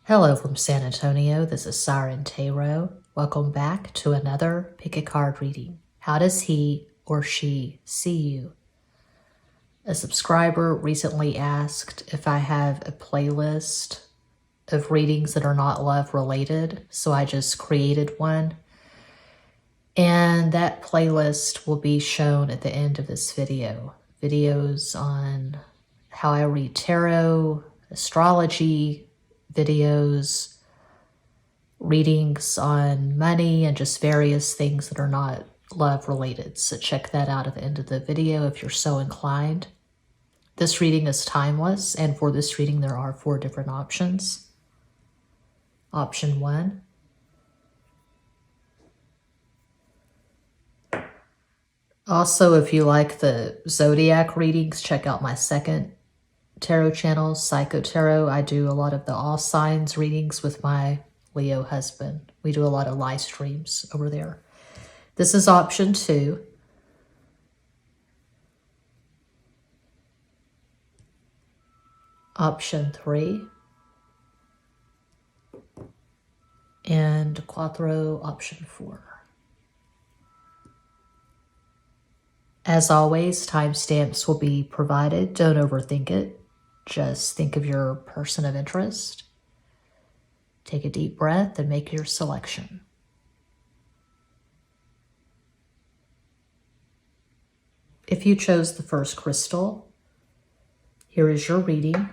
Hello from San Antonio, this is SIREN Tarot. Welcome back to another pick a card reading. How does he or she see you? A subscriber recently asked if I have a playlist of readings that are not love related, so I just created one. And that playlist will be shown at the end of this video. Videos on how I read tarot, astrology, videos, readings on money, and just various things that are not love related. So check that out at the end of the video if you're so inclined. This reading is timeless, and for this reading there are 4 different options. Option 1. Also, if you like the zodiac readings, check out my second tarot channel, Psycho Tarot. I do a lot of the all signs readings with my Leo husband. We do a lot of live streams over there. This is option 2. Option 3. And Quattro, option 4. As always, timestamps will be provided. Don't overthink it. Just think of your person of interest. Take a deep breath and make your selection. If you chose the first crystal, here is your reading.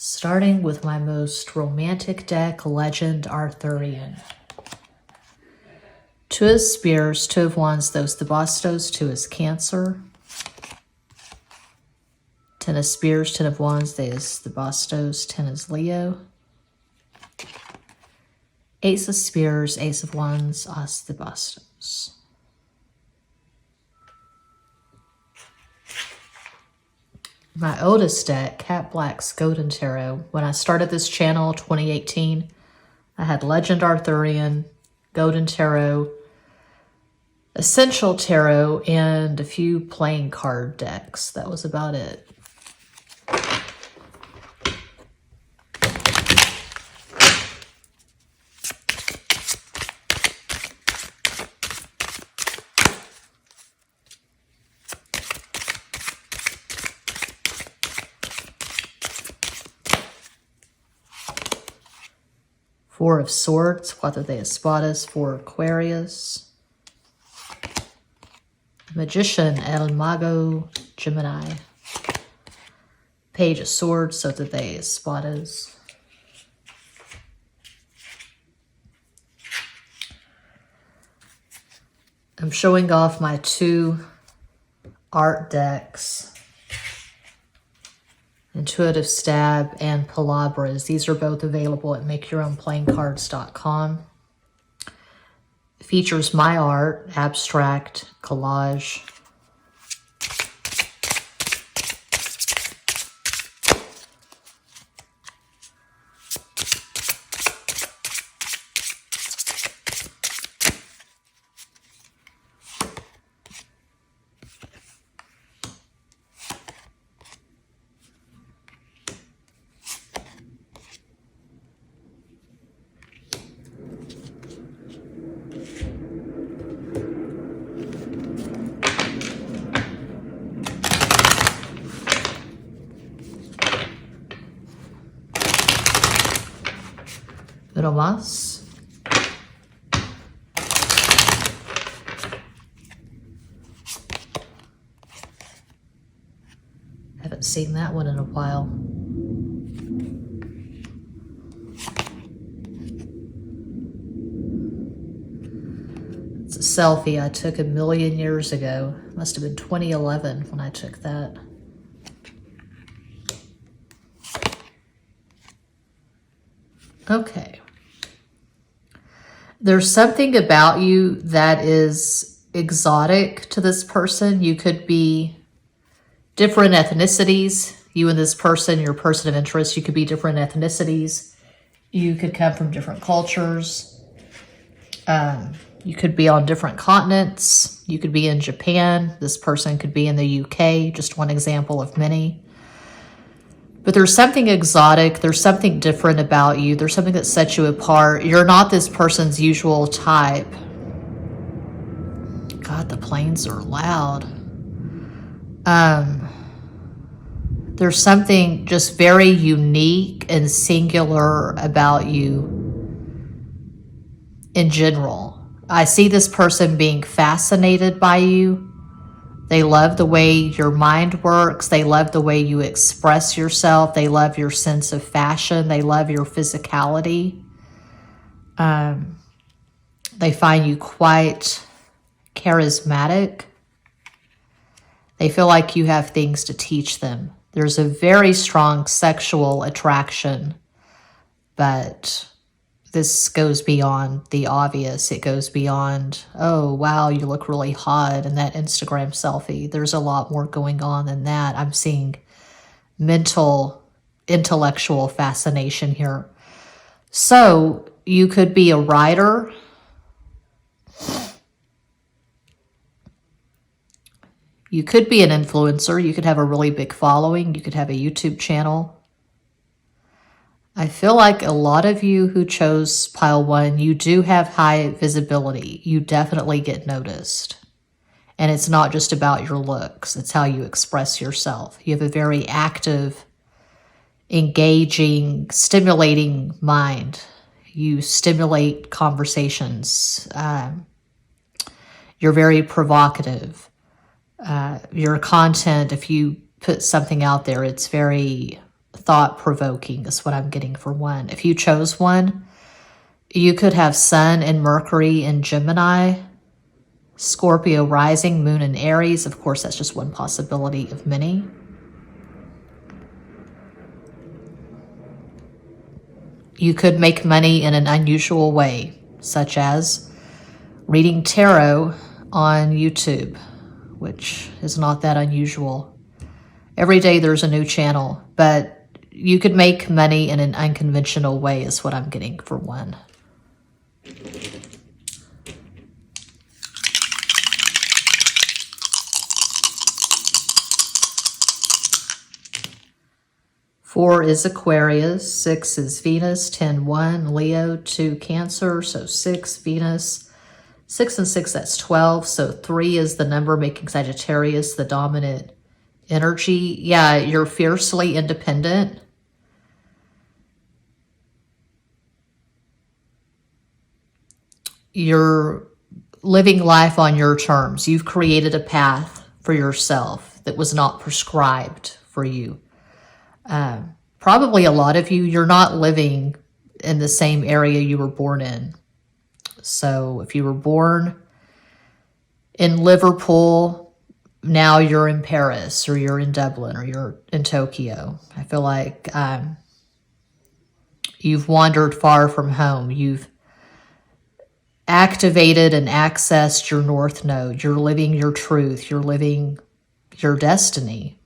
Starting with my most romantic deck, Legend Arthurian. 2 of Spears, 2 of Wands, those the Bastos, 2 is Cancer. 10 of Spears, 10 of Wands, those the Bastos, 10 is Leo. Ace of Spears, Ace of Wands, As the Bastos. My oldest deck, Cat Black's Golden Tarot. When I started this channel, 2018, I had Legend Arthurian, Golden Tarot, Essential Tarot, and a few playing card decks. That was about it. Four of Swords, Cuatro de Espadas for Aquarius. Magician, El Mago, Gemini. Page of Swords, Soto de Espadas. I'm showing off my 2 art decks. Intuitive Stab and Palabras. These are both available at makeyourownplayingcards.com. Features my art, abstract, collage. Uno más. Haven't seen that one in a while. It's a selfie I took a million years ago. Must have been 2011 when I took that. Okay. There's something about you that is exotic to this person. You could be different ethnicities. You and this person, your person of interest, you could be different ethnicities. You could come from different cultures. You could be on different continents. You could be in Japan. This person could be in the UK, just one example of many. But there's something exotic. There's something different about you. There's something that sets you apart. You're not this person's usual type. God, the planes are loud. There's something just very unique and singular about you in general. I see this person being fascinated by you. They love the way your mind works. They love the way you express yourself. They love your sense of fashion. They love your physicality. They find you quite charismatic. They feel like you have things to teach them. There's a very strong sexual attraction, but this goes beyond the obvious. It goes beyond, oh, wow, you look really hot in that Instagram selfie. There's a lot more going on than that. I'm seeing mental, intellectual fascination here. So you could be a writer. You could be an influencer. You could have a really big following. You could have a YouTube channel. I feel like a lot of you who chose pile 1, you do have high visibility. You definitely get noticed. And it's not just about your looks. It's how you express yourself. You have a very active, engaging, stimulating mind. You stimulate conversations. You're very provocative. Your content, if you put something out there, it's very thought-provoking is what I'm getting for 1. If you chose 1, you could have Sun and Mercury in Gemini, Scorpio rising, Moon in Aries. Of course, that's just one possibility of many. You could make money in an unusual way, such as reading tarot on YouTube, which is not that unusual. Every day there's a new channel, but you could make money in an unconventional way is what I'm getting for 1. Four is Aquarius, 6 is Venus, 10, 1, Leo, 2, Cancer, so 6, Venus, 6 and 6, that's 12, so 3 is the number making Sagittarius the dominant energy. Yeah, you're fiercely independent. You're living life on your terms. You've created a path for yourself that was not prescribed for you. Probably a lot of you, you're not living in the same area you were born in. So if you were born in Liverpool, now you're in Paris, or you're in Dublin, or you're in Tokyo. I feel like you've wandered far from home. You've activated and accessed your North Node. You're living your truth. You're living your destiny.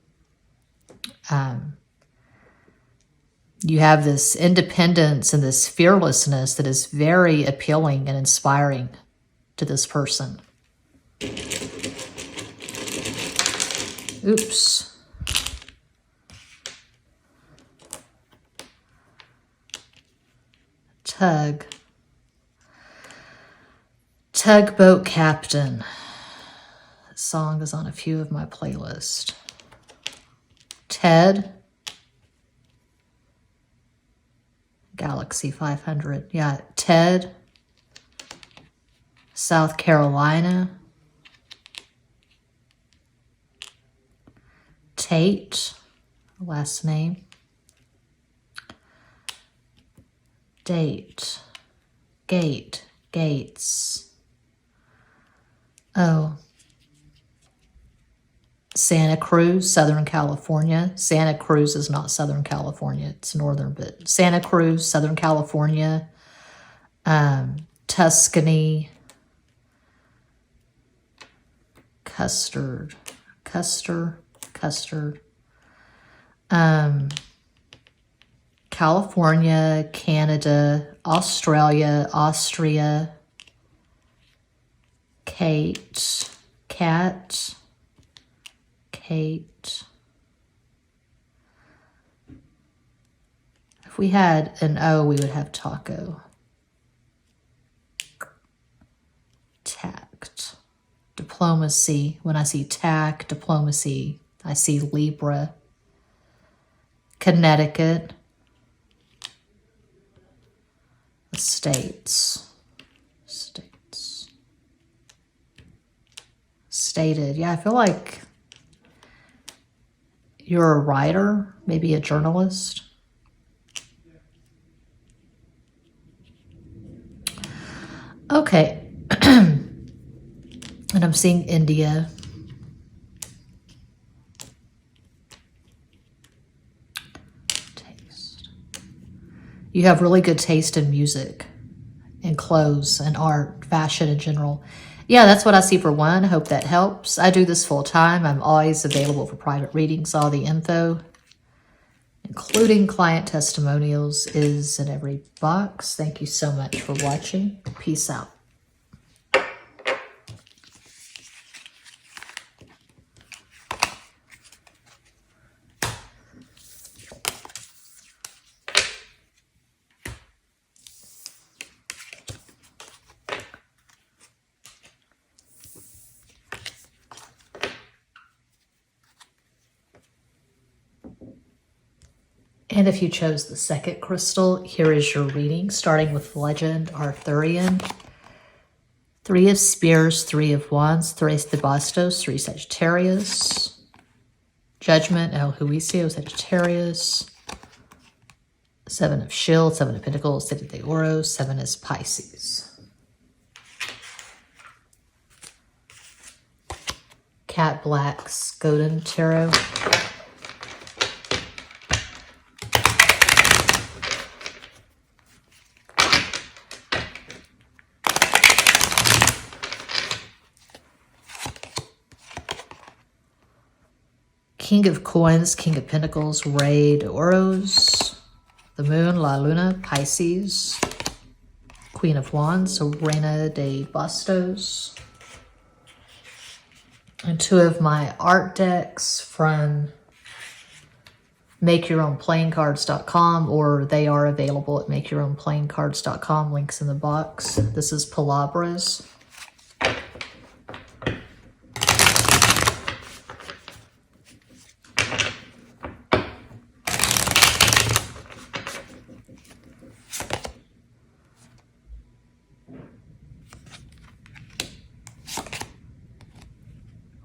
You have this independence and this fearlessness that is very appealing and inspiring to this person. Oops. Tugboat Captain. That song is on a few of my playlists. Ted. Galaxy 500. Yeah, Ted. South Carolina. Tate. Last name. Date. Gate. Gates. Oh. Santa Cruz, Southern California. Santa Cruz is not Southern California. It's northern, but Santa Cruz, Southern California. Tuscany. Custard. California, Canada, Australia, Austria. Kate, Cat, Kate. If we had an O, we would have taco. Tact, diplomacy. When I see tact, diplomacy, I see Libra. Connecticut. States. States. Stated. Yeah, I feel like you're a writer, maybe a journalist. Okay. And I'm seeing India. Taste. You have really good taste in music and clothes and art, fashion in general. Yeah, that's what I see for one. Hope that helps. I do this full time. I'm always available for private readings. All the info, including client testimonials, is in every box. Thank you so much for watching. Peace out. And if you chose the second crystal, here is your reading, starting with Legend Arthurian. 3 of Spears, 3 of Wands, 3 de Bastos, 3 Sagittarius. Judgment, El Juicio, Sagittarius. 7 of Shields, 7 of Pentacles, 7 de Oros, 7 is Pisces. Cat Black's Golden Tarot. King of Coins, King of Pentacles, Rey de Oros. The Moon, La Luna, Pisces. Queen of Wands, Reina de Bastos. And 2 of my art decks from makeyourownplayingcards.com, or they are available at makeyourownplayingcards.com. Links in the box. This is Palabras.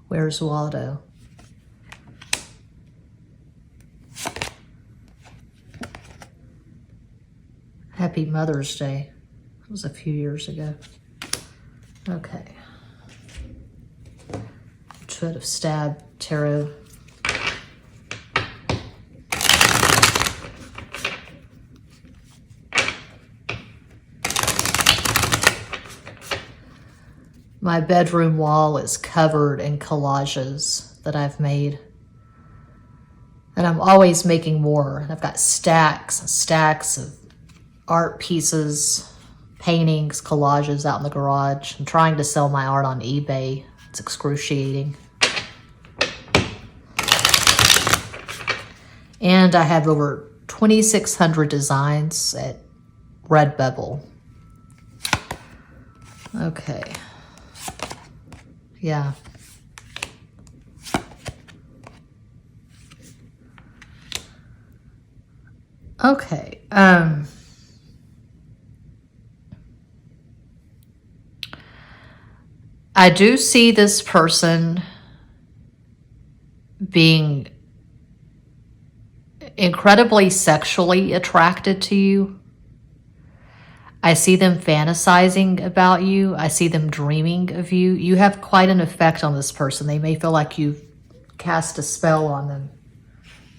Where's Waldo? Happy Mother's Day. It was a few years ago. Okay. Foot of Stab Tarot. My bedroom wall is covered in collages that I've made. And I'm always making more. I've got stacks and stacks of art pieces, paintings, collages out in the garage. I'm trying to sell my art on eBay. It's excruciating. And I have over 2,600 designs at Redbubble. Okay. Yeah. Okay. I do see this person being incredibly sexually attracted to you. I see them fantasizing about you. I see them dreaming of you. You have quite an effect on this person. They may feel like you've cast a spell on them.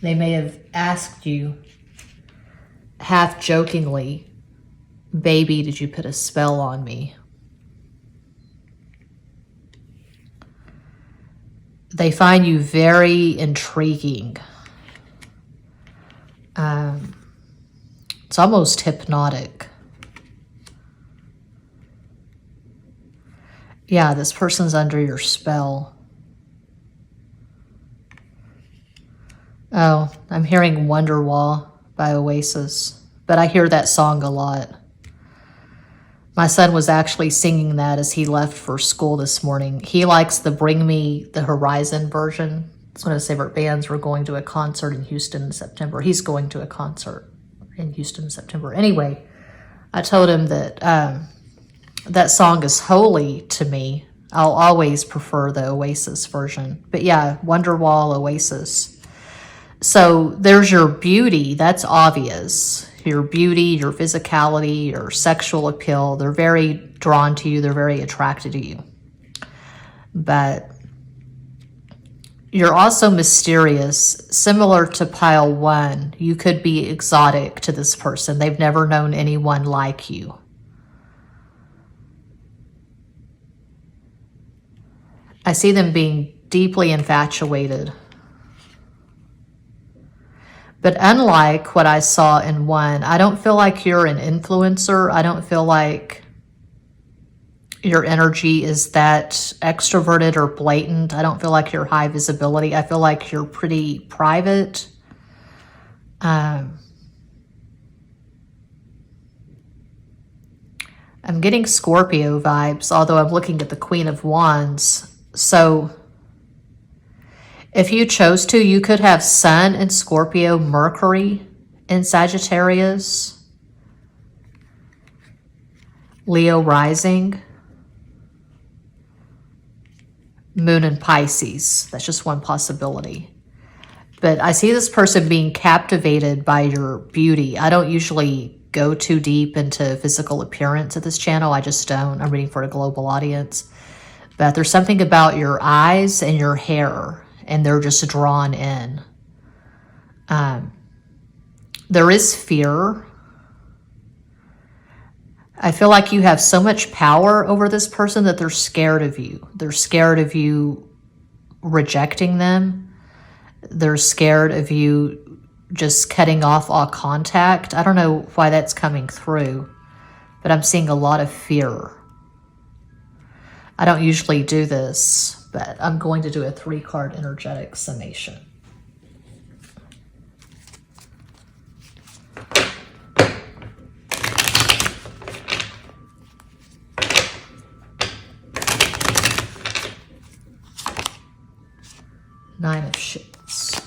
They may have asked you, half jokingly, "Baby, did you put a spell on me?" They find you very intriguing. It's almost hypnotic. Yeah, this person's under your spell. Oh, I'm hearing Wonderwall by Oasis, but I hear that song a lot. My son was actually singing that as he left for school this morning. He likes the Bring Me the Horizon version. It's one of his favorite bands. We're going to a concert in Houston in September. He's going to a concert in Houston in September. Anyway, I told him that that song is holy to me. I'll always prefer the Oasis version. But yeah, Wonderwall, Oasis. So there's your beauty. That's obvious. Your beauty, your physicality, your sexual appeal. They're very drawn to you. They're very attracted to you. But you're also mysterious. Similar to pile 1, you could be exotic to this person. They've never known anyone like you. I see them being deeply infatuated. But unlike what I saw in 1, I don't feel like you're an influencer. I don't feel like your energy is that extroverted or blatant. I don't feel like you're high visibility. I feel like you're pretty private. I'm getting Scorpio vibes, although I'm looking at the Queen of Wands. So if you chose to, you could have Sun in Scorpio, Mercury in Sagittarius, Leo rising, Moon in Pisces. That's just one possibility. But I see this person being captivated by your beauty. I don't usually go too deep into physical appearance at this channel. I just don't. I'm reading for a global audience. But there's something about your eyes and your hair, and they're just drawn in. There is fear. I feel like you have so much power over this person that they're scared of you. They're scared of you rejecting them. They're scared of you just cutting off all contact. I don't know why that's coming through, but I'm seeing a lot of fear. I don't usually do this, but I'm going to do a 3-card energetic summation. Nine of Ships,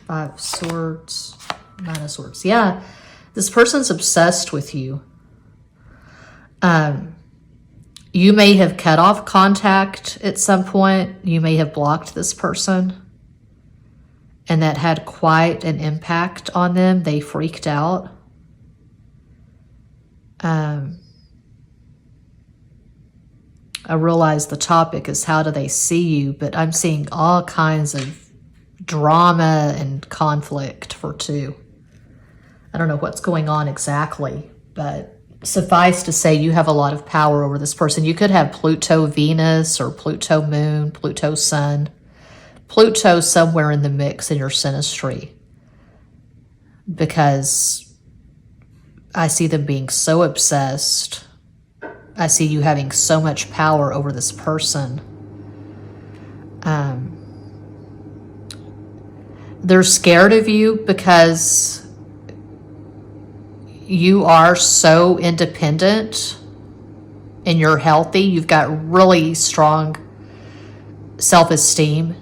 5 of Swords, 9 of Swords. Yeah, this person's obsessed with you. You may have cut off contact at some point. You may have blocked this person, and that had quite an impact on them. They freaked out. I realize the topic is how do they see you, but I'm seeing all kinds of drama and conflict for 2. I don't know what's going on exactly, but suffice to say you have a lot of power over this person. You could have Pluto Venus or Pluto Moon, Pluto Sun, Pluto somewhere in the mix in your synastry, because I see them being so obsessed. I see you having so much power over this person. They're scared of you because you are so independent and you're healthy. You've got really strong self-esteem.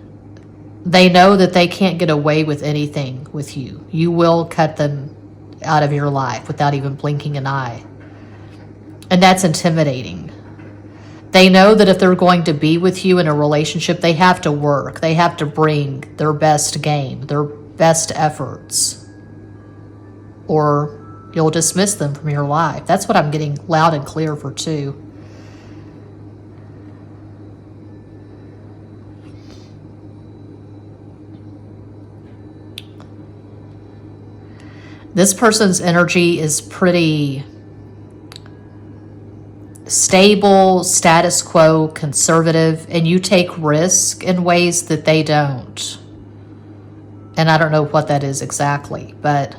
They know that they can't get away with anything with you. You will cut them out of your life without even blinking an eye. And that's intimidating. They know that if they're going to be with you in a relationship, they have to work. They have to bring their best game, their best efforts, or you'll dismiss them from your life. That's what I'm getting loud and clear for 2. This person's energy is pretty stable, status quo, conservative, and you take risk in ways that they don't. And I don't know what that is exactly, but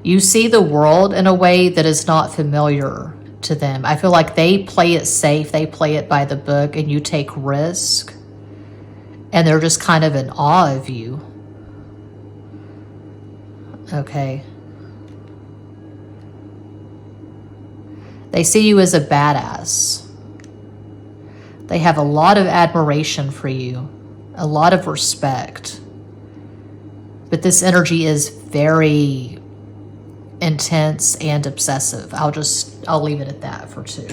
You see the world in a way that is not familiar to them. I feel like they play it safe, they play it by the book, and you take risk. And they're just kind of in awe of you. Okay. They see you as a badass. They have a lot of admiration for you, a lot of respect. But this energy is very intense and obsessive. I'll leave it at that for 2.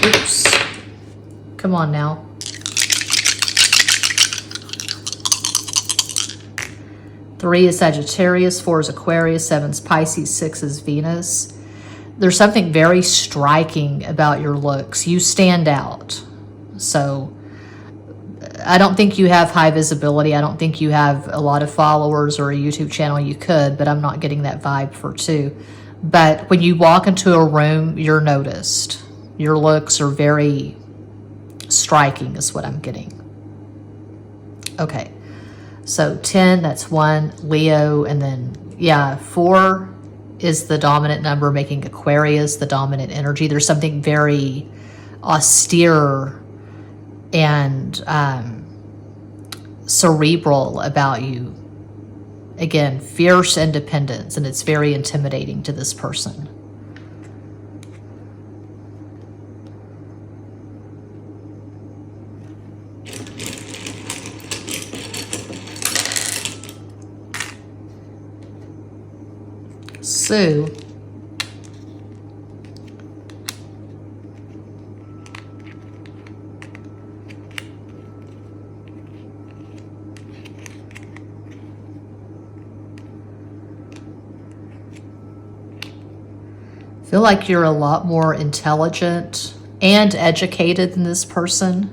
Oops. Come on now. 3 is Sagittarius, 4 is Aquarius, 7 is Pisces, 6 is Venus. There's something very striking about your looks. You stand out. So I don't think you have high visibility. I don't think you have a lot of followers or a YouTube channel. You could, but I'm not getting that vibe for 2. But when you walk into a room, you're noticed. Your looks are very striking is what I'm getting. Okay. So 10, that's 1, Leo, and then, 4 is the dominant number, making Aquarius the dominant energy. There's something very austere and cerebral about you. Again, fierce independence, and it's very intimidating to this person. Sue. I feel like you're a lot more intelligent and educated than this person.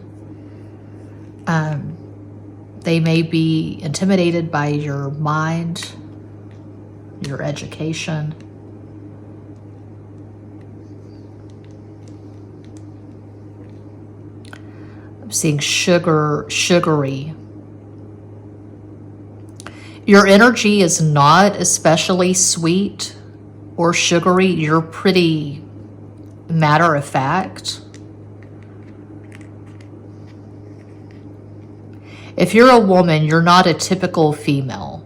They may be intimidated by your mind, your education. I'm seeing sugary. Your energy is not especially sweet or sugary. You're pretty matter of fact. If you're a woman, you're not a typical female.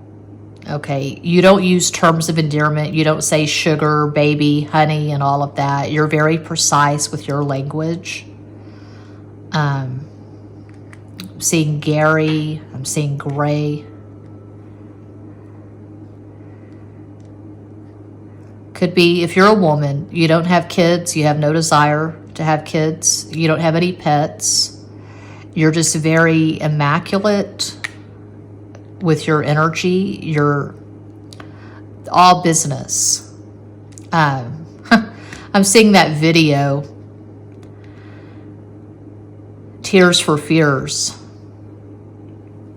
Okay, you don't use terms of endearment. You don't say sugar, baby, honey, and all of that. You're very precise with your language. I'm seeing Gary. I'm seeing Gray. Could be if you're a woman, you don't have kids, you have no desire to have kids, you don't have any pets. You're just very immaculate with your energy. You're all business. I'm seeing that video, Tears for Fears,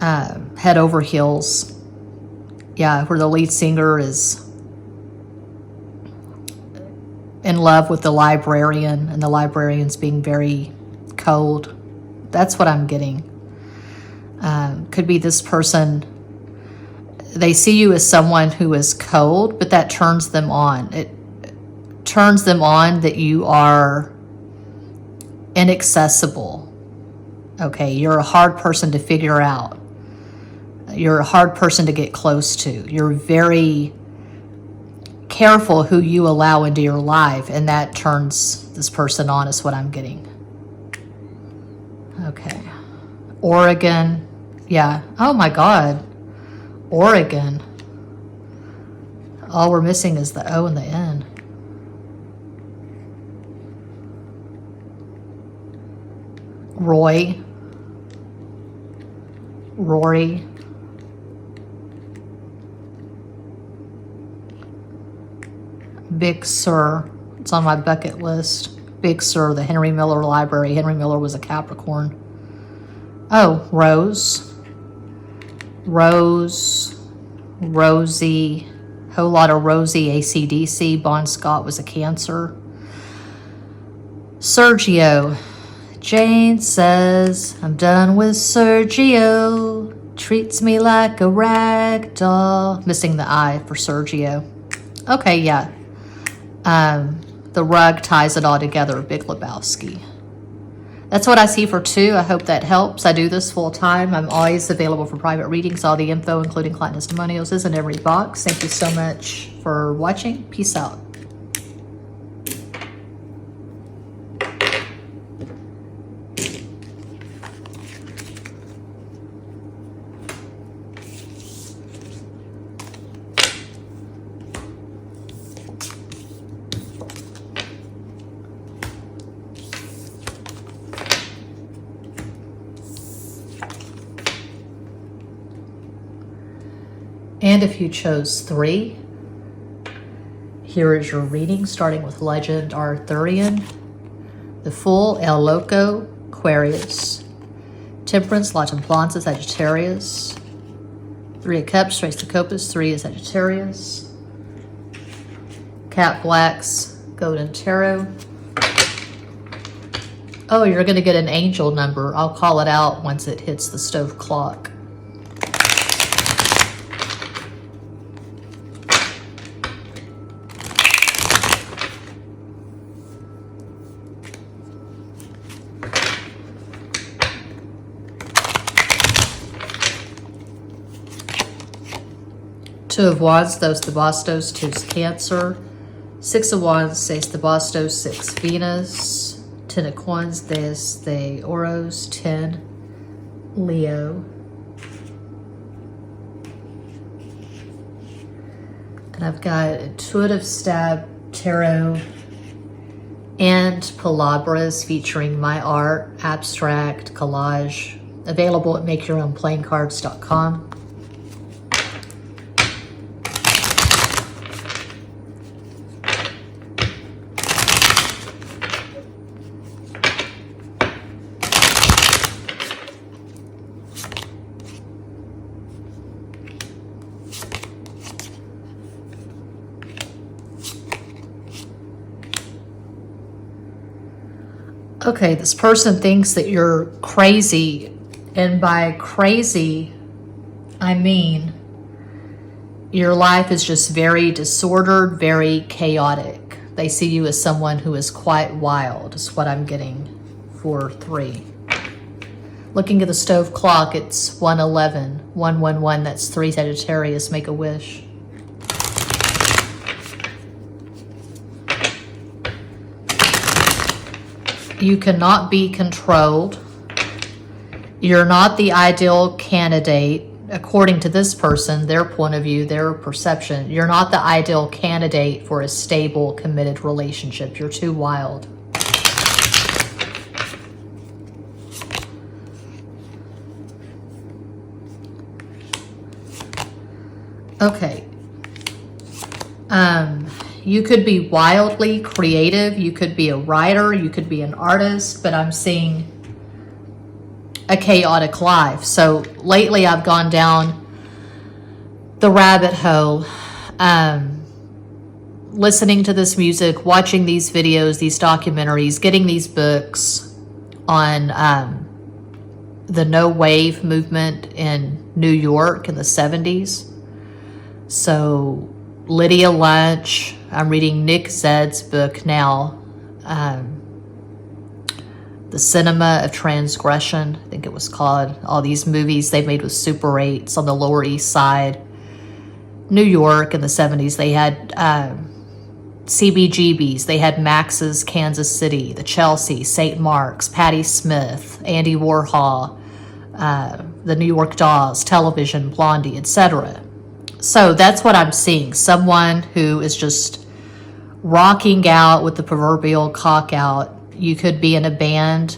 Head Over Heels. Yeah, where the lead singer is in love with the librarian and the librarian's being very cold. That's what I'm getting. Could be this person, they see you as someone who is cold, but that turns them on. It turns them on that you are inaccessible. Okay, you're a hard person to figure out. You're a hard person to get close to. You're very careful who you allow into your life, and that turns this person on is what I'm getting. Okay. Oregon. Yeah. Oh my God. Oregon. All we're missing is the O and the N. Roy. Rory. Big Sur. It's on my bucket list. Big Sur, the Henry Miller Library. Henry Miller was a Capricorn. Oh, Rose. Rose. Rosie. Whole lot of Rosie, AC/DC. Bon Scott was a Cancer. Sergio. Jane says, I'm done with Sergio. Treats me like a rag doll. Missing the I for Sergio. Okay, yeah. The rug ties it all together, Big Lebowski. That's what I see for 2. I hope that helps. I do this full time. I'm always available for private readings. All the info, including client testimonials, is in every box. Thank you so much for watching. Peace out. And if you chose 3, here is your reading, starting with Legend Arthurian, the Fool, El Loco, Aquarius, Temperance, La Templanza, Sagittarius, 3 of Cups, Tres de Copas, 3 is Sagittarius, Cat Blacks, Golden Tarot. Oh, you're going to get an angel number. I'll call it out once it hits the stove clock. Two of Wands, Dos de Bastos, 2 is Cancer. 6 of Wands, 6 de Bastos, 6 Venus. 10 of Coins, 10 de Oros, 10 Leo. And I've got Intuitive Stab Tarot and Palabras featuring my art, abstract, collage, available at makeyourownplayingcards.com. Okay, this person thinks that you're crazy, and by crazy, I mean your life is just very disordered, very chaotic. They see you as someone who is quite wild, is what I'm getting for 3. Looking at the stove clock, it's 1:11, 111, that's 3 Sagittarius, make a wish. You cannot be controlled. You're not the ideal candidate, according to this person, their point of view, their perception. You're not the ideal candidate for a stable, committed relationship. You're too wild. Okay. You could be wildly creative. You could be a writer. You could be an artist. But I'm seeing a chaotic life. So lately I've gone down the rabbit hole, listening to this music, watching these videos, these documentaries, getting these books on the no wave movement in New York in the 70s. So Lydia Lunch, I'm reading Nick Zed's book now, The Cinema of Transgression, I think it was called. All these movies they made with Super 8s on the Lower East Side, New York in the 70s. They had CBGBs, they had Max's Kansas City, the Chelsea, St. Mark's, Patti Smith, Andy Warhol, the New York Dolls, Television, Blondie, etc. So that's what I'm seeing. Someone who is just rocking out with the proverbial cock out. You could be in a band.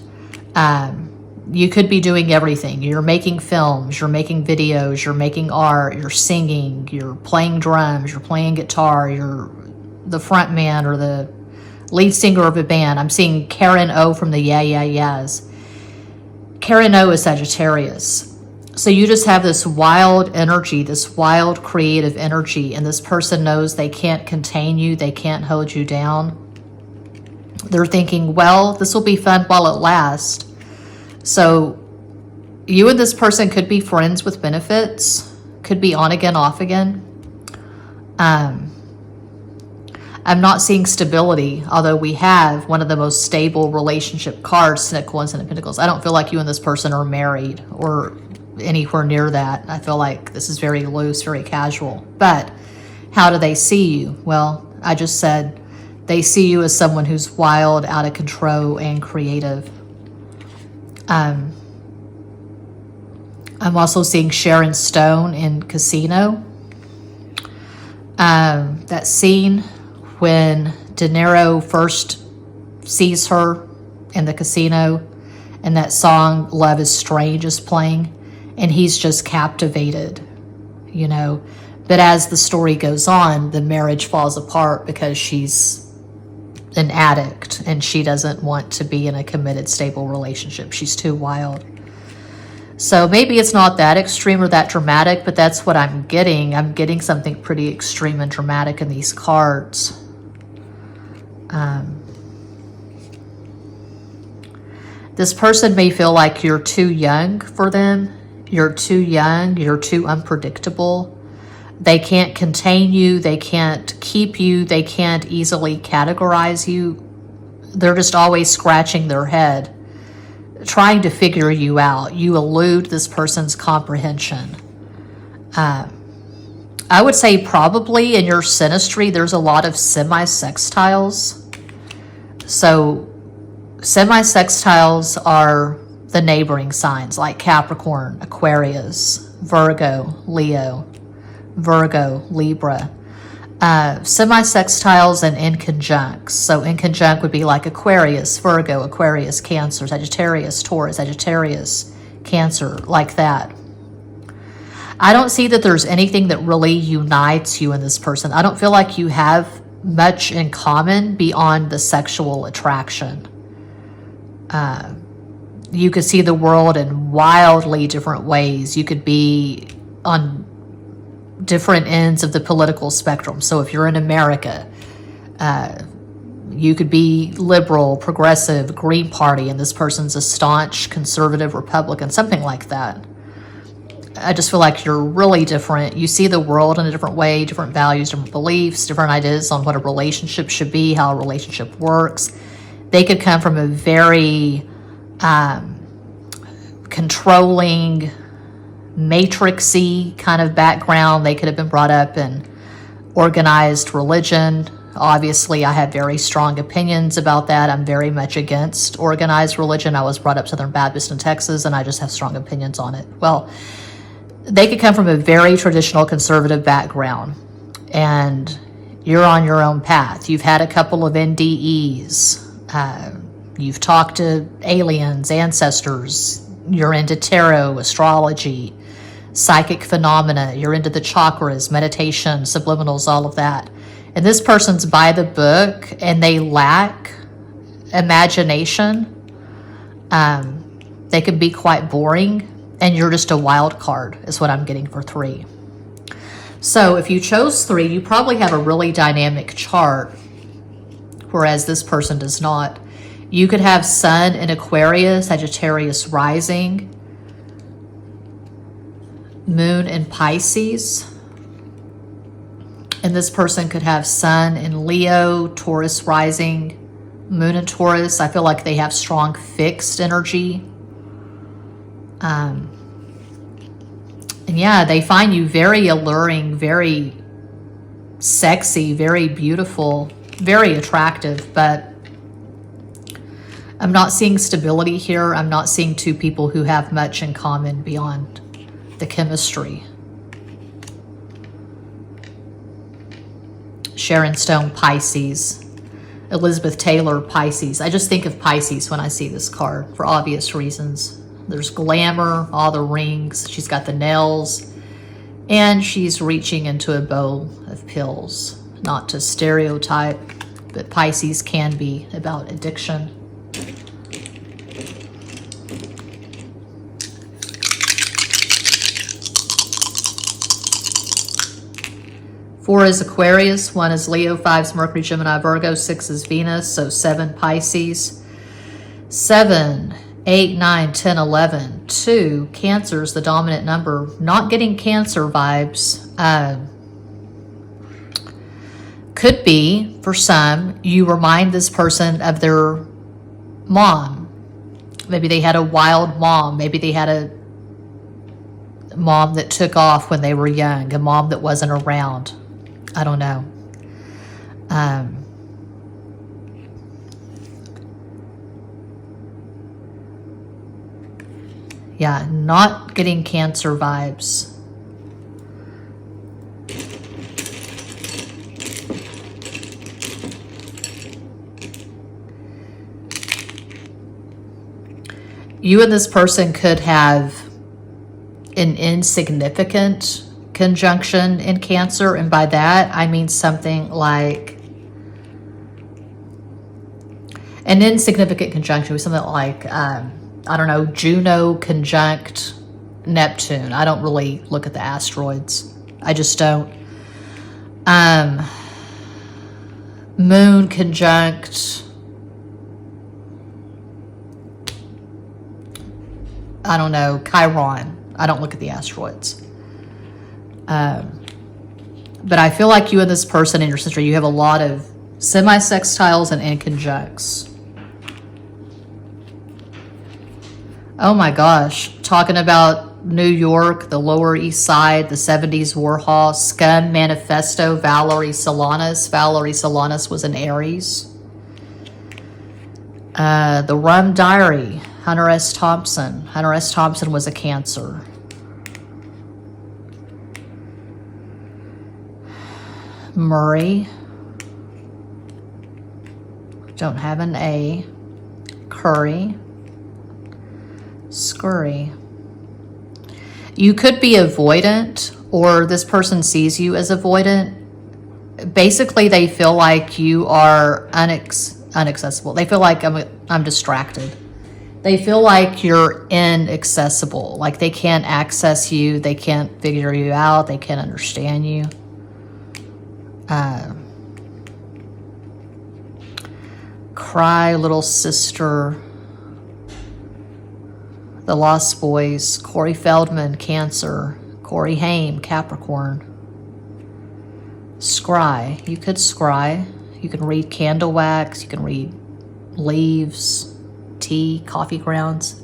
You could be doing everything. You're making films, you're making videos, you're making art, you're singing, you're playing drums, you're playing guitar, you're the front man or the lead singer of a band. I'm seeing Karen O from the Yeah Yeah Yeahs. Karen O is Sagittarius. So you just have this wild energy, this wild creative energy, and this person knows they can't contain you, they can't hold you down. They're thinking, well, this will be fun while it lasts. So you and this person could be friends with benefits, could be on again, off again. I'm not seeing stability, although we have one of the most stable relationship cards, Ten of Coins and Pentacles. I don't feel like you and this person are married or anywhere near that. I feel like this is very loose, very casual. But how do they see you? Well, I just said they see you as someone who's wild, out of control, and creative. I'm also seeing Sharon Stone in Casino. That scene when De Niro first sees her in the casino and that song Love is Strange is playing, and he's just captivated, you know. But as the story goes on, the marriage falls apart because she's an addict and she doesn't want to be in a committed, stable relationship. She's too wild. So maybe it's not that extreme or that dramatic, but that's what I'm getting. I'm getting something pretty extreme and dramatic in these cards. This person may feel like you're too young for them. You're too young. You're too unpredictable. They can't contain you. They can't keep you. They can't easily categorize you. They're just always scratching their head, trying to figure you out. You elude this person's comprehension. I would say probably in your synastry, there's a lot of semi-sextiles. So semi-sextiles are the neighboring signs like Capricorn, Aquarius, Virgo, Leo, Virgo, Libra. Semi-sextiles and in conjuncts. So in conjunct would be like Aquarius, Virgo, Aquarius, Cancer, Sagittarius, Taurus, Sagittarius, Cancer, like that. I don't see that there's anything that really unites you and this person. I don't feel like you have much in common beyond the sexual attraction. You could see the world in wildly different ways. You could be on different ends of the political spectrum. So if you're in America, you could be liberal, progressive, Green Party, and this person's a staunch conservative Republican, something like that. I just feel like you're really different. You see the world in a different way, different values, different beliefs, different ideas on what a relationship should be, how a relationship works. They could come from a very controlling, matrixy kind of background. They could have been brought up in organized religion. Obviously, I have very strong opinions about that. I'm very much against organized religion. I was brought up Southern Baptist in Texas, and I just have strong opinions on it. Well, they could come from a very traditional conservative background, and you're on your own path. You've had a couple of NDEs. You've talked to aliens, ancestors. You're into tarot, astrology, psychic phenomena. You're into the chakras, meditation, subliminals, all of that. And this person's by the book, and they lack imagination. They can be quite boring, and you're just a wild card, is what I'm getting for 3. So if you chose 3, you probably have a really dynamic chart, whereas this person does not. You could have Sun in Aquarius, Sagittarius rising, Moon in Pisces. And this person could have Sun in Leo, Taurus rising, Moon in Taurus. I feel like they have strong fixed energy. And yeah, they find you very alluring, very sexy, very beautiful, very attractive, but I'm not seeing stability here. I'm not seeing 2 people who have much in common beyond the chemistry. Sharon Stone, Pisces. Elizabeth Taylor, Pisces. I just think of Pisces when I see this card for obvious reasons. There's glamour, all the rings. She's got the nails, and she's reaching into a bowl of pills. Not to stereotype, but Pisces can be about addiction. Four is Aquarius, 1 is Leo, 5 is Mercury, Gemini, Virgo, 6 is Venus, so 7 Pisces. 7, 8, 9, 10, 11, 2, Cancer is the dominant number. Not getting Cancer vibes. Could be, for some, you remind this person of their mom. Maybe they had a wild mom. Maybe they had a mom that took off when they were young, a mom that wasn't around. I don't know. Yeah, not getting Cancer vibes. You and this person could have an insignificant conjunction in Cancer, and by that I mean something like an insignificant conjunction with something like I don't know, Juno conjunct Neptune. I don't really look at the asteroids. I just don't. Moon conjunct, I don't know, Chiron. I don't look at the asteroids. But I feel like you and this person and your sister, you have a lot of semi-sextiles and inconjuncts. Oh my gosh. Talking about New York, the Lower East Side, the 70s Warhol, Scum Manifesto, Valerie Solanas. Valerie Solanas was an Aries. The Rum Diary, Hunter S. Thompson. Hunter S. Thompson was a Cancer. Murray. Don't have an A. Curry. Scurry. You could be avoidant, or this person sees you as avoidant. Basically, they feel like you are inaccessible. They feel like I'm distracted. They feel like you're inaccessible. Like they can't access you. They can't figure you out. They can't understand you. Cry, Little Sister. The Lost Boys, Corey Feldman, Cancer, Corey Haim, Capricorn. Scry, you could scry. You can read candle wax, you can read leaves, tea, coffee grounds.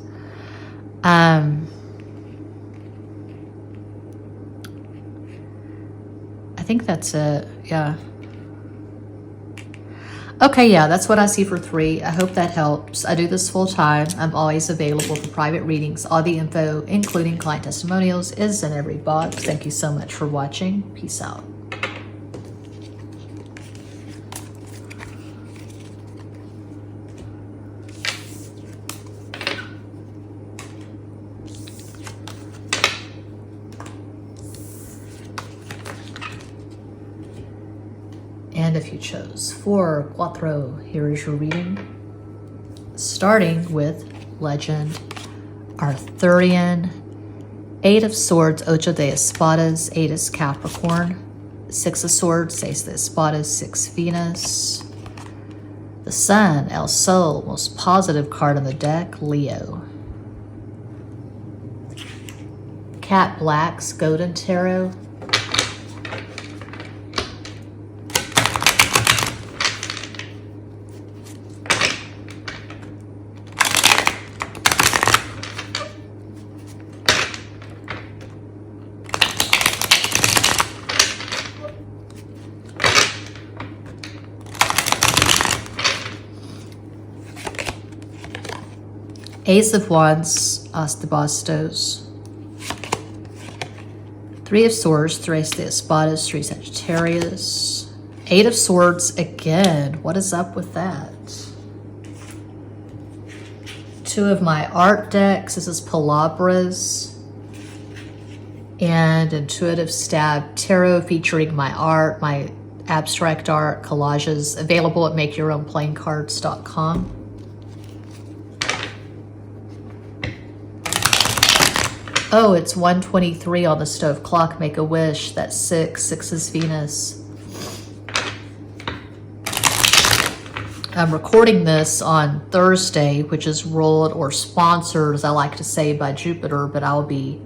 I think that's it, yeah. Okay, yeah, that's what I see for 3. I hope that helps. I do this full time. I'm always available for private readings. All the info, including client testimonials, is in every box. Thank you so much for watching. Peace out. And if you chose 4, Cuatro, here is your reading. Starting with Legend Arthurian. 8 of Swords, Ocho de Espadas, 8 is Capricorn. 6 of Swords, Ace de Espadas, 6 Venus. The Sun, El Sol, most positive card on the deck, Leo. Cat Blacks, Golden Tarot. Ace of Wands, As de Bastos. 3 of Swords, Tres de Espadas, 3 Sagittarius. 8 of Swords again. What is up with that? 2 of my art decks. This is Palabras. And Intuitive Stab Tarot featuring my art, my abstract art, collages, available at makeyourownplayingcards.com. Oh, it's 1:23 on the stove clock. Make a wish. That's 6. 6 is Venus. I'm recording this on Thursday, which is ruled or sponsored, as I like to say, by Jupiter, but I'll be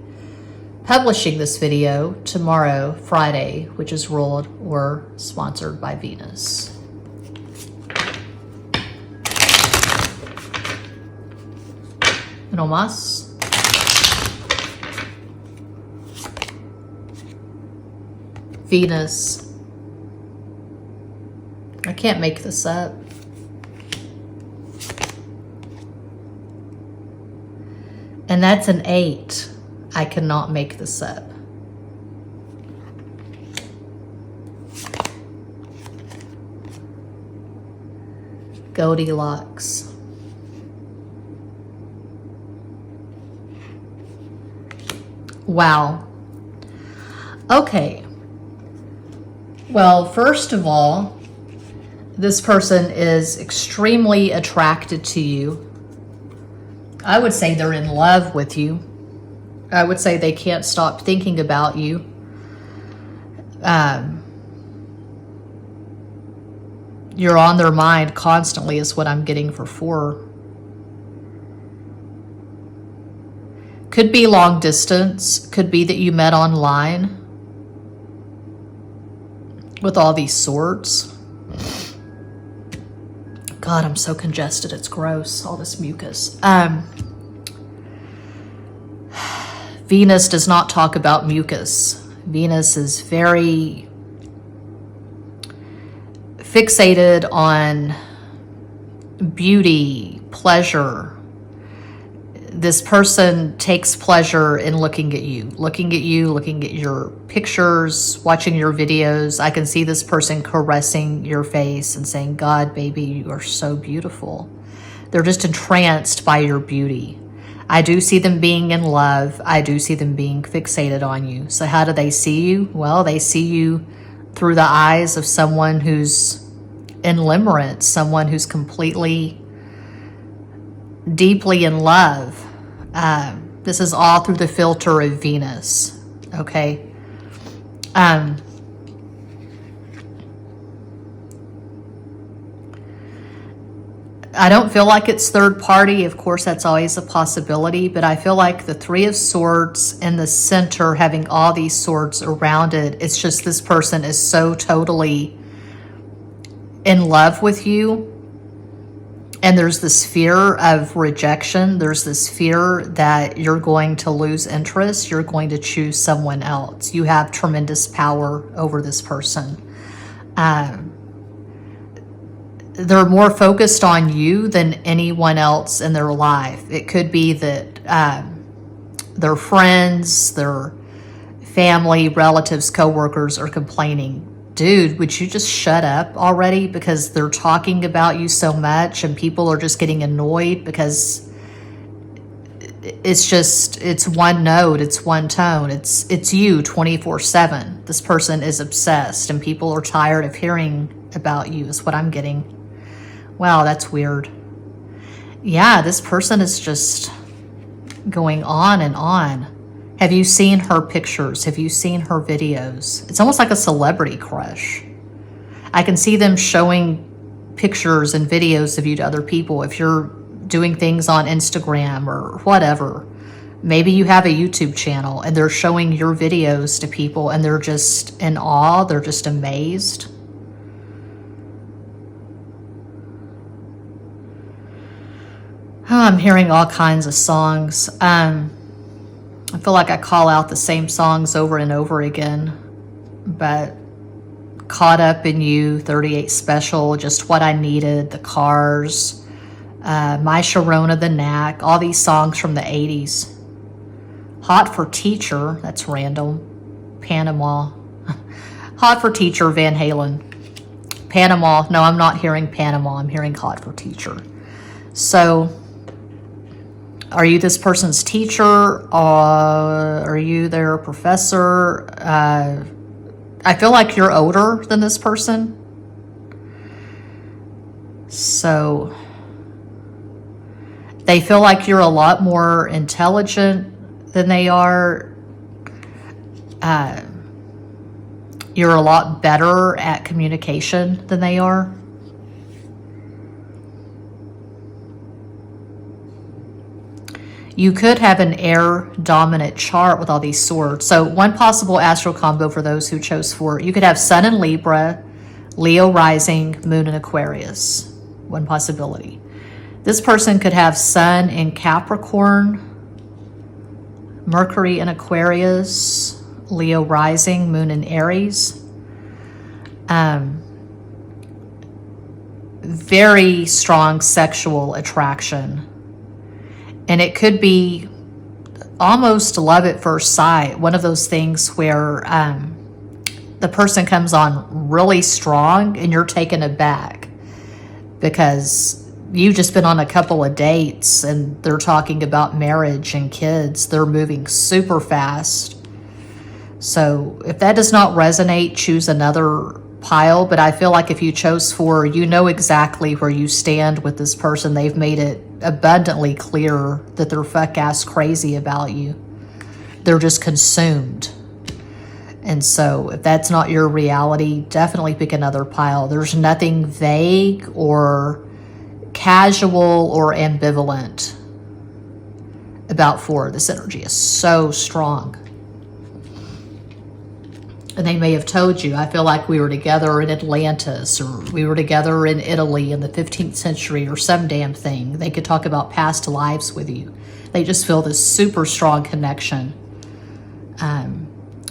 publishing this video tomorrow, Friday, which is ruled or sponsored by Venus. No más. Venus. I can't make this up. And that's an 8. I cannot make this up. Goldilocks. Wow. Okay. Well, first of all, this person is extremely attracted to you. I would say they're in love with you. I would say they can't stop thinking about you. You're on their mind constantly is what I'm getting for 4. Could be long distance. Could be that you met online with all these swords. God, I'm so congested. It's gross. All this mucus. Venus does not talk about mucus. Venus is very fixated on beauty, pleasure. This person takes pleasure in looking at you, looking at your pictures, watching your videos. I can see this person caressing your face and saying, God, baby, you are so beautiful. They're just entranced by your beauty. I do see them being in love. I do see them being fixated on you. So how do they see you? Well, they see you through the eyes of someone who's in limerence, someone who's completely, deeply in love. This is all through the filter of Venus, okay? I don't feel like it's third party. Of course, that's always a possibility, but I feel like the 3 of Swords in the center, having all these swords around it, it's just this person is so totally in love with you. And there's this fear of rejection. There's this fear that you're going to lose interest. You're going to choose someone else. You have tremendous power over this person. They're more focused on you than anyone else in their life. It could be that their friends, their family, relatives, coworkers are complaining, dude, would you just shut up already? Because they're talking about you so much and people are just getting annoyed because it's one note, it's one tone, it's you 24/7. This person is obsessed and people are tired of hearing about you is what I'm getting. Wow, that's weird. Yeah, this person is just going on and on. Have you seen her pictures? Have you seen her videos? It's almost like a celebrity crush. I can see them showing pictures and videos of you to other people. If you're doing things on Instagram or whatever, maybe you have a YouTube channel and they're showing your videos to people and they're just in awe. They're just amazed. Oh, I'm hearing all kinds of songs. I feel like I call out the same songs over and over again, but Caught Up in You, 38 Special, Just What I Needed, The Cars, My Sharona the Knack, all these songs from the 80s. Hot for Teacher, that's random. Panama. Hot for Teacher, Van Halen. Panama, no, I'm not hearing Panama, I'm hearing Hot for Teacher. So, are you this person's teacher? Are you their professor? I feel like you're older than this person. So they feel like you're a lot more intelligent than they are. You're a lot better at communication than they are. You could have an air dominant chart with all these swords. So one possible astral combo for those who chose for it, you could have Sun in Libra, Leo rising, Moon in Aquarius. One possibility. This person could have Sun in Capricorn, Mercury in Aquarius, Leo rising, Moon in Aries. Very strong sexual attraction. And it could be almost love at first sight. One of those things where the person comes on really strong and you're taken aback because you've just been on a couple of dates and they're talking about marriage and kids. They're moving super fast. So if that does not resonate, choose another pile. But I feel like if you chose 4, you know exactly where you stand with this person. They've made it abundantly clear that they're fuck-ass crazy about you. They're just consumed. And so if that's not your reality, definitely pick another pile. There's nothing vague or casual or ambivalent about 4. This energy is so strong. And they may have told you, I feel like we were together in Atlantis, or we were together in Italy in the 15th century, or some damn thing. They could talk about past lives with you. They just feel this super strong connection.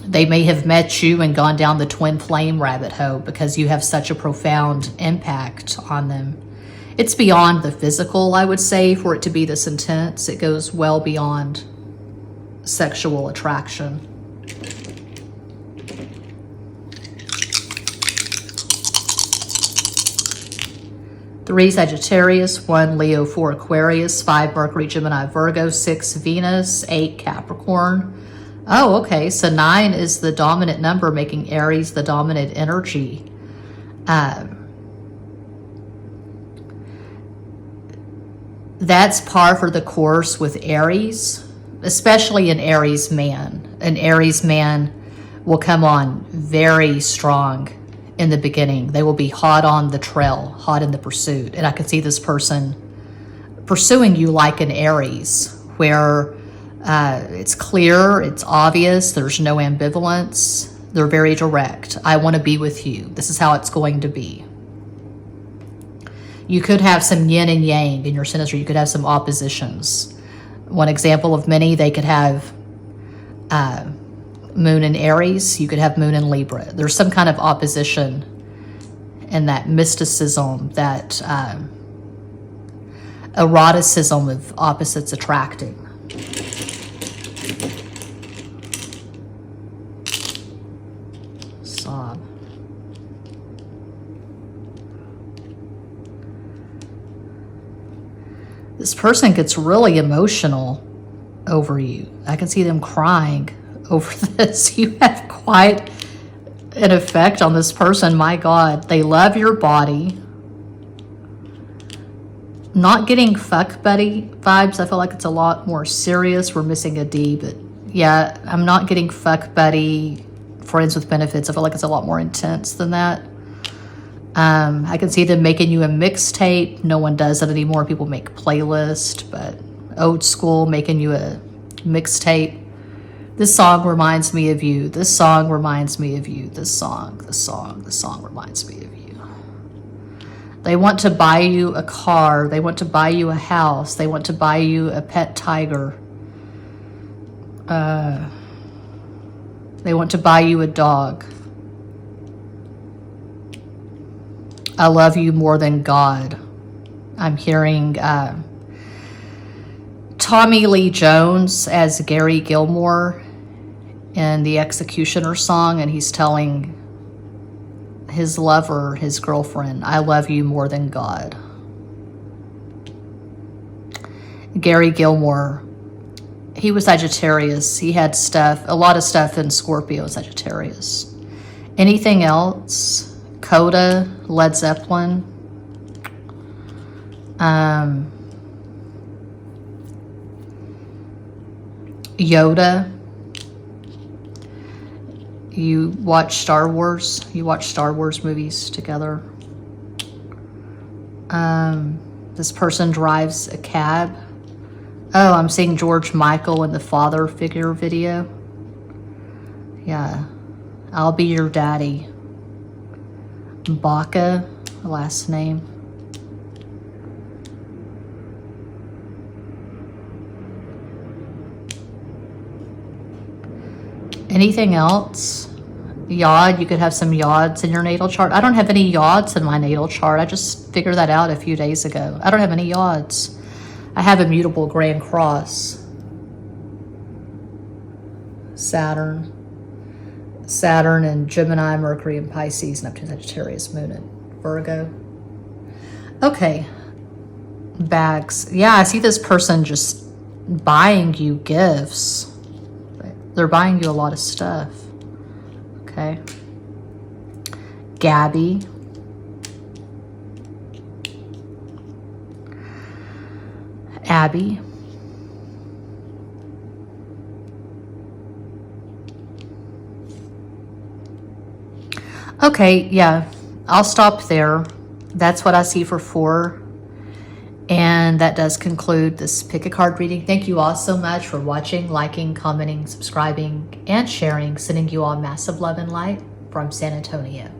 They may have met you and gone down the twin flame rabbit hole because you have such a profound impact on them. It's beyond the physical, I would say, for it to be this intense. It goes well beyond sexual attraction. 3 Sagittarius, 1 Leo, 4 Aquarius, 5 Mercury, Gemini, Virgo, 6 Venus, 8 Capricorn. Oh, okay. So 9 is the dominant number, making Aries the dominant energy. That's par for the course with Aries, especially an Aries man. An Aries man will come on very strong in the beginning. They will be hot on the trail, hot in the pursuit. And I can see this person pursuing you like an Aries, where it's clear, it's obvious, there's no ambivalence. They're very direct. I want to be with you. This is how it's going to be. You could have some yin and yang in your synastry. You could have some oppositions. One example of many, they could have Moon in Aries. You could have Moon in Libra. There's some kind of opposition and that mysticism, that eroticism of opposites attracting. Sob. This person gets really emotional over you. I can see them crying over this. You have quite an effect on this person. My God, they love your body. Not getting fuck buddy vibes. I feel like it's a lot more serious. We're missing a D, but yeah, I'm not getting fuck buddy, friends with benefits. I feel like it's a lot more intense than that. I can see them making you a mixtape. No one does that anymore. People make playlists, but old school, making you a mixtape. This song reminds me of you. This song reminds me of you. This song reminds me of you. They want to buy you a car. They want to buy you a house. They want to buy you a pet tiger. They want to buy you a dog. I love you more than God. I'm hearing Tommy Lee Jones as Gary Gilmore in the Executioner song, and he's telling his lover, his girlfriend, I love you more than God. Gary Gilmore, he was Sagittarius. He had a lot of stuff in Scorpio, Sagittarius. Anything else? Coda, Led Zeppelin. Yoda. You watch Star Wars. You watch Star Wars movies together. This person drives a cab. Oh, I'm seeing George Michael in the father figure video. Yeah. I'll be your daddy. Baca, last name. Anything else? Yod, you could have some yods in your natal chart. I don't have any yods in my natal chart. I just figured that out a few days ago. I don't have any yods. I have immutable Grand Cross. Saturn and Gemini, Mercury and Pisces, Neptune, Sagittarius, Moon and Virgo. Okay. Bags. Yeah, I see this person just buying you gifts. They're buying you a lot of stuff. Okay. Gabby. Abby. Okay, yeah, I'll stop there. That's what I see for 4. And that does conclude this pick a card reading. Thank you all so much for watching, liking, commenting, subscribing, and sharing. Sending you all massive love and light from San Antonio.